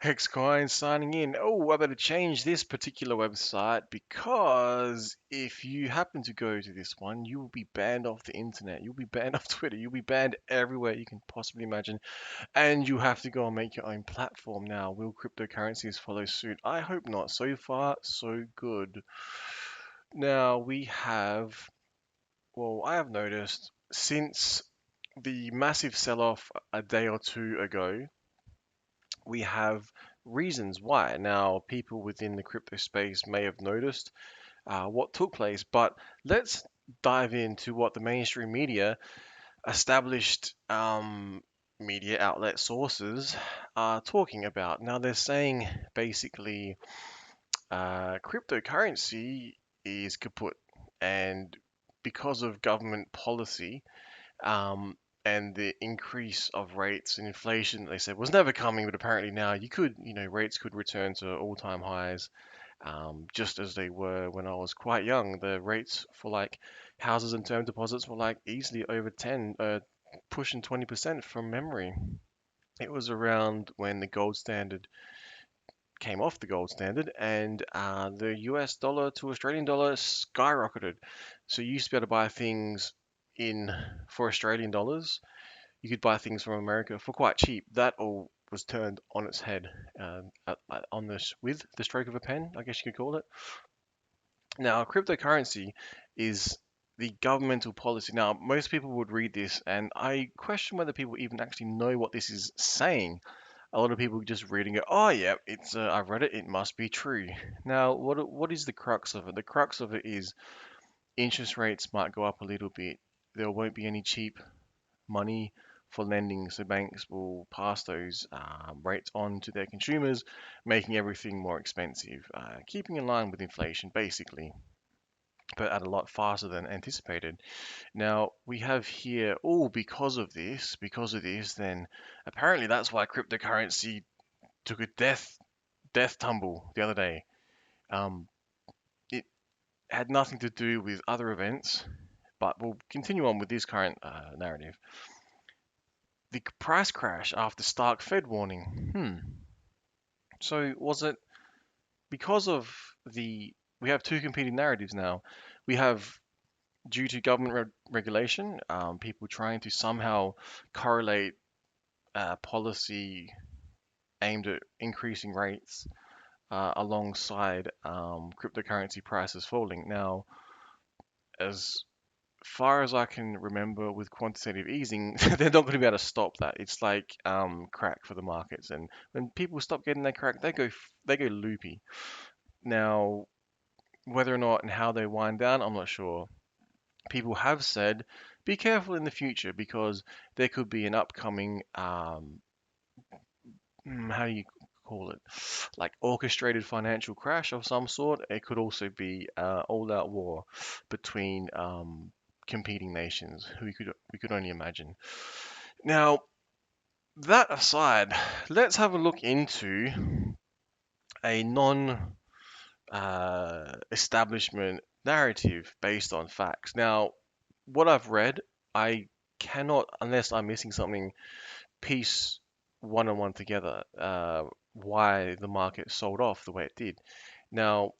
Hex Coin signing in. Oh, I better change this particular website because if you happen to go to this one, you will be banned off the internet. You'll be banned off Twitter. You'll be banned everywhere you can possibly imagine. And you have to go and make your own platform now. Will cryptocurrencies follow suit? I hope not. So far, so good. Now we have, well, I have noticed since the massive sell off a day or two ago, we have reasons why. Now, people within the crypto space may have noticed what took place, but let's dive into what the mainstream media, established media outlet sources, are talking about. Now, they're saying basically cryptocurrency is kaput, and because of government policy, um, and the increase of rates and inflation they said was never coming, but apparently now rates could return to all-time highs, just as they were when I was quite young. The rates for like houses and term deposits were like easily over 10, pushing 20% from memory. It was around when the gold standard came off the gold standard and the US dollar to Australian dollar skyrocketed. So you used to be able to buy things in for Australian dollars. You could buy things from America for quite cheap. That all was turned on its head on this with the stroke of a pen, I guess you could call it. Now, cryptocurrency is the governmental policy. Now, most people would read this, and I question whether people even actually know what this is saying. A lot of people just reading it. Oh, yeah, it's I've read it. It must be true. Now, what is the crux of it? The crux of it is interest rates might go up a little bit. There won't be any cheap money for lending, so banks will pass those rates on to their consumers, making everything more expensive, keeping in line with inflation, basically, but at a lot faster than anticipated. Now we have here, oh, because of this, then apparently that's why cryptocurrency took a death tumble the other day. Um, it had nothing to do with other events, but we'll continue on with this current narrative. The price crash after Stark Fed warning. So was it because of the? We have two competing narratives now. We have due to government regulation, people trying to somehow correlate policy aimed at increasing rates alongside cryptocurrency prices falling. Now, as far as I can remember, with quantitative easing, they're not going to be able to stop that. It's like crack for the markets, and when people stop getting their crack, they go loopy. Now, whether or not and how they wind down, I'm not sure. People have said be careful in the future because there could be an upcoming how do you call it, like orchestrated financial crash of some sort. It could also be all-out war between competing nations. We could only imagine. Now, that aside, let's have a look into a non establishment narrative based on facts. Now, what I've read, I cannot, unless I'm missing something, piece one on one together why the market sold off the way it did. Now,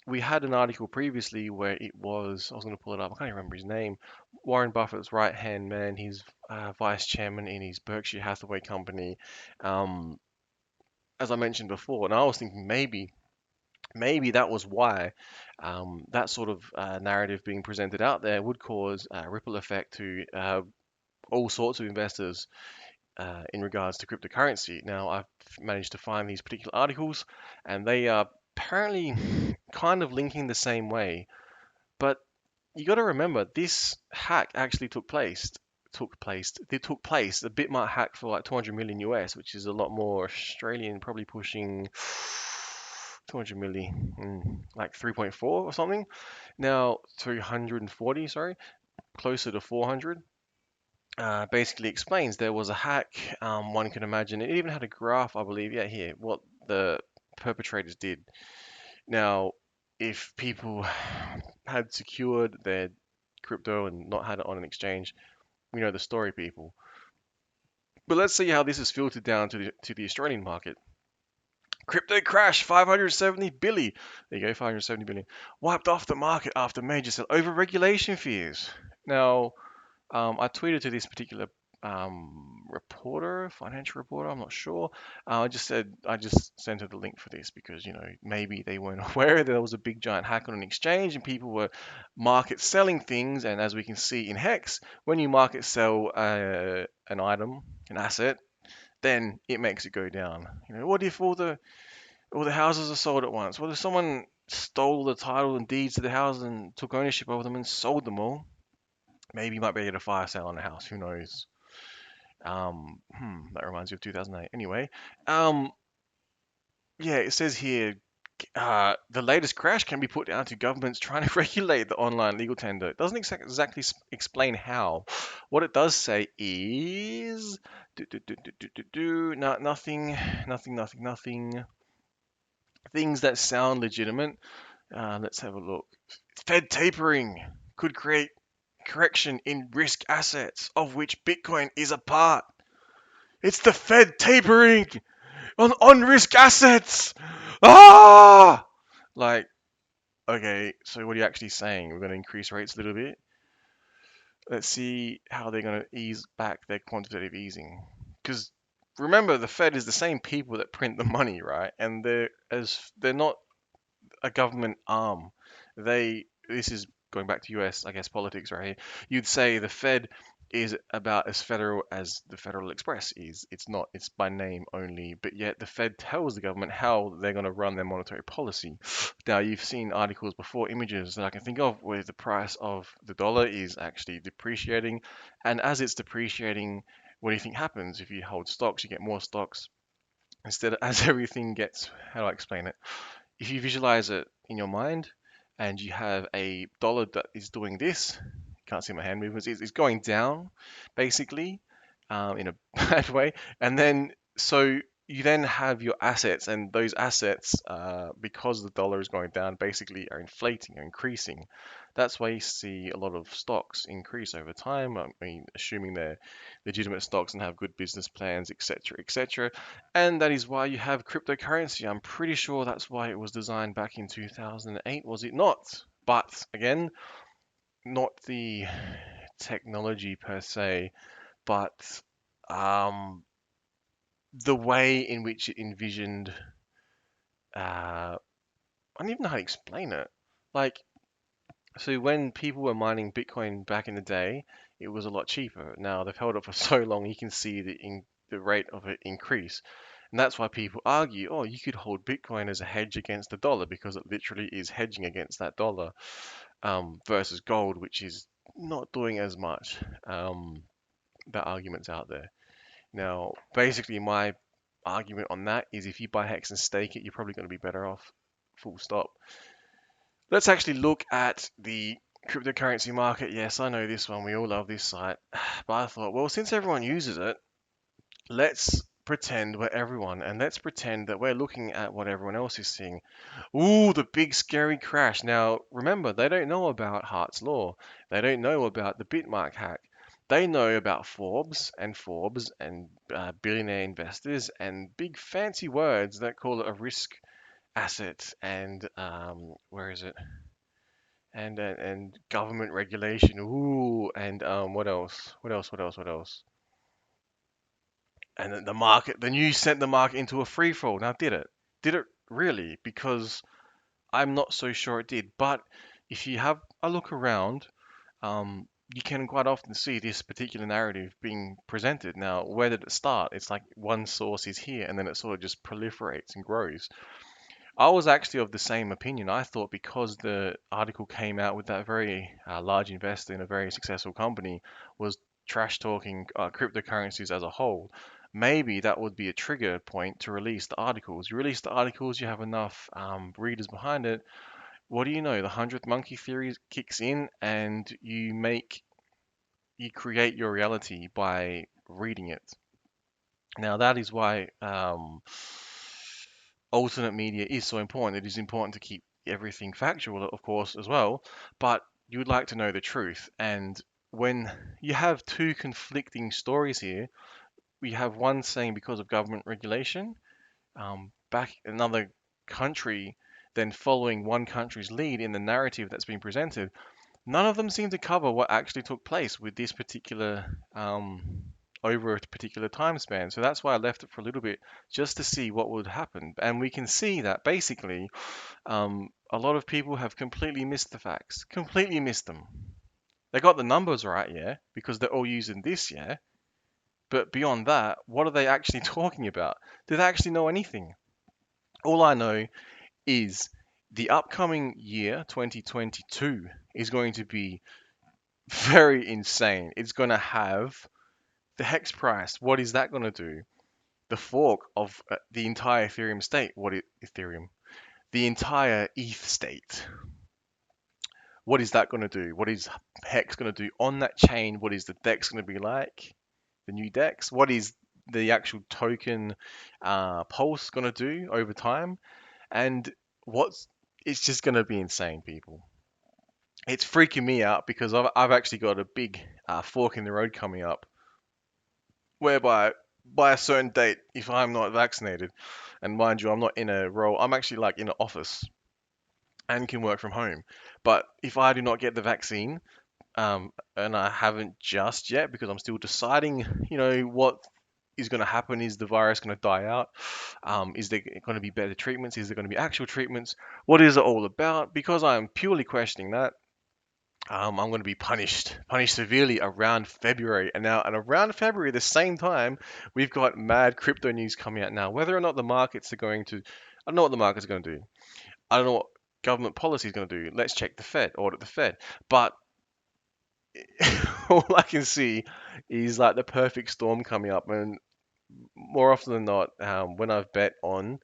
we had an article previously where it was, I was going to pull it up, I can't even remember his name, Warren Buffett's right hand man, he's vice chairman in his Berkshire Hathaway company. Um, as I mentioned before, and I was thinking maybe that was why that sort of narrative being presented out there would cause a ripple effect to all sorts of investors in regards to cryptocurrency. Now, I've managed to find these particular articles, and they are apparently kind of linking the same way. But you got to remember, this hack actually took place. It took place. The Bitmart hack for like 200 million US, which is a lot more Australian, probably pushing 200 million, like 3.4 or something. Now 340, sorry, closer to 400. Basically explains there was a hack. One can imagine it even had a graph, I believe. Yeah, here, what the perpetrators did. Now, if people had secured their crypto and not had it on an exchange, we know the story, people. But let's see how this is filtered down to the Australian market. Crypto crash, 570 billion. There you go, 570 billion. Wiped off the market after major sell over regulation fears. Now, I tweeted to this particular reporter, financial reporter, I'm not sure. I just sent her the link for this because, maybe they weren't aware that there was a big giant hack on an exchange and people were market selling things. And as we can see in HEX, when you market sell an item, an asset, then it makes it go down. What if all the houses are sold at once? What if someone stole the title and deeds to the houses and took ownership of them and sold them all? Maybe you might be able to fire sale on a house. Who knows? That reminds you of 2008. Anyway, um, yeah, it says here the latest crash can be put down to governments trying to regulate the online legal tender. It doesn't exactly explain how. What it does say is no, nothing. Things that sound legitimate. Let's have a look. Fed tapering could create correction in risk assets, of which Bitcoin is a part. It's the Fed tapering on risk assets. Ah! Like, okay, so what are you actually saying? We're going to increase rates a little bit. Let's see how they're going to ease back their quantitative easing. Because remember, the Fed is the same people that print the money, right? And they're not a government arm. This is going back to US, I guess, politics right here. You'd say the Fed is about as federal as the Federal Express is. It's not, it's by name only, but yet the Fed tells the government how they're going to run their monetary policy. Now, you've seen articles before, images that I can think of, where the price of the dollar is actually depreciating. And as it's depreciating, what do you think happens? If you hold stocks, you get more stocks. Instead, as everything gets, how do I explain it? If you visualize it in your mind and you have a dollar that is doing this, can't see my hand movements, it's going down basically in a bad way. And then, so you then have your assets, and those assets, because the dollar is going down, basically are inflating, are increasing. That's why you see a lot of stocks increase over time. I mean, assuming they're legitimate stocks and have good business plans, etc., etc. And that is why you have cryptocurrency. I'm pretty sure that's why it was designed back in 2008, was it not? But again, not the technology per se, but um, the way in which it envisioned. I don't even know how to explain it. Like, so when people were mining Bitcoin back in the day, it was a lot cheaper. Now they've held it for so long, you can see the rate of it increase. And that's why people argue, oh, you could hold Bitcoin as a hedge against the dollar because it literally is hedging against that dollar, versus gold, which is not doing as much. That argument's out there. Now, basically, my argument on that is if you buy Hex and stake it, you're probably going to be better off. Full stop. Let's actually look at the cryptocurrency market. Yes, I know this one. We all love this site. But I thought, well, since everyone uses it, let's pretend we're everyone and let's pretend that we're looking at what everyone else is seeing. Ooh, the big scary crash. Now, remember, they don't know about Hart's Law. They don't know about the Bitmark hack. They know about Forbes and billionaire investors and big fancy words that call it a risk asset and where is it? And government regulation. Ooh, and what else? What else? What else? What else? And then the market, then you sent the market into a free fall. Now, did it? Did it really? Because I'm not so sure it did. But if you have a look around, you can quite often see this particular narrative being presented. Now, where did it start? It's like one source is here, and then it sort of just proliferates and grows. I was actually of the same opinion. I thought because the article came out with that very large investor in a very successful company was trash talking cryptocurrencies as a whole, maybe that would be a trigger point to release the articles. You release the articles, you have enough readers behind it. What do you know? The hundredth monkey theory kicks in, and you create your reality by reading it. Now that is why alternate media is so important. It is important to keep everything factual, of course, as well, but you would like to know the truth. And when you have two conflicting stories here, we have one saying because of government regulation, back another country, then following one country's lead in the narrative that's been presented, none of them seem to cover what actually took place with this particular over a particular time span. So that's why I left it for a little bit just to see what would happen. And we can see that basically a lot of people have completely missed the facts, completely missed them. They got the numbers right, yeah, because they're all using this, yeah. But beyond that, what are they actually talking about? Do they actually know anything? All I know is the upcoming year, 2022, is going to be very insane. It's going to have the hex price. What is that going to do? The fork of the entire Ethereum state. What is Ethereum? The entire ETH state. What is that going to do? What is Hex going to do on that chain? What is the DEX going to be like? The new DEX? What is the actual token pulse going to do over time? And what's it's just going to be insane, people. It's freaking me out because I've actually got a big fork in the road coming up, whereby by a certain date, if I'm not vaccinated, and mind you, I'm not in a role, I'm actually like in an office and can work from home. But if I do not get the vaccine, and I haven't just yet because I'm still deciding, what is going to happen. Is the virus going to die out? Is there going to be better treatments? Is there going to be actual treatments? What is it all about? Because I'm purely questioning that. I'm going to be punished severely around February. And around February, the same time, we've got mad crypto news coming out now. Whether or not the markets are going to, I don't know what the markets are going to do. I don't know what government policy is going to do. Let's check the Fed, audit the Fed. But all I can see is like the perfect storm coming up. And more often than not, when I've bet on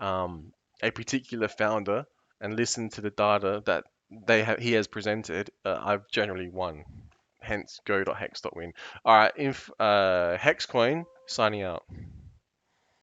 a particular founder and listened to the data that he has presented, I've generally won. Hence, go.hex.win. All right, Hexcoin signing out.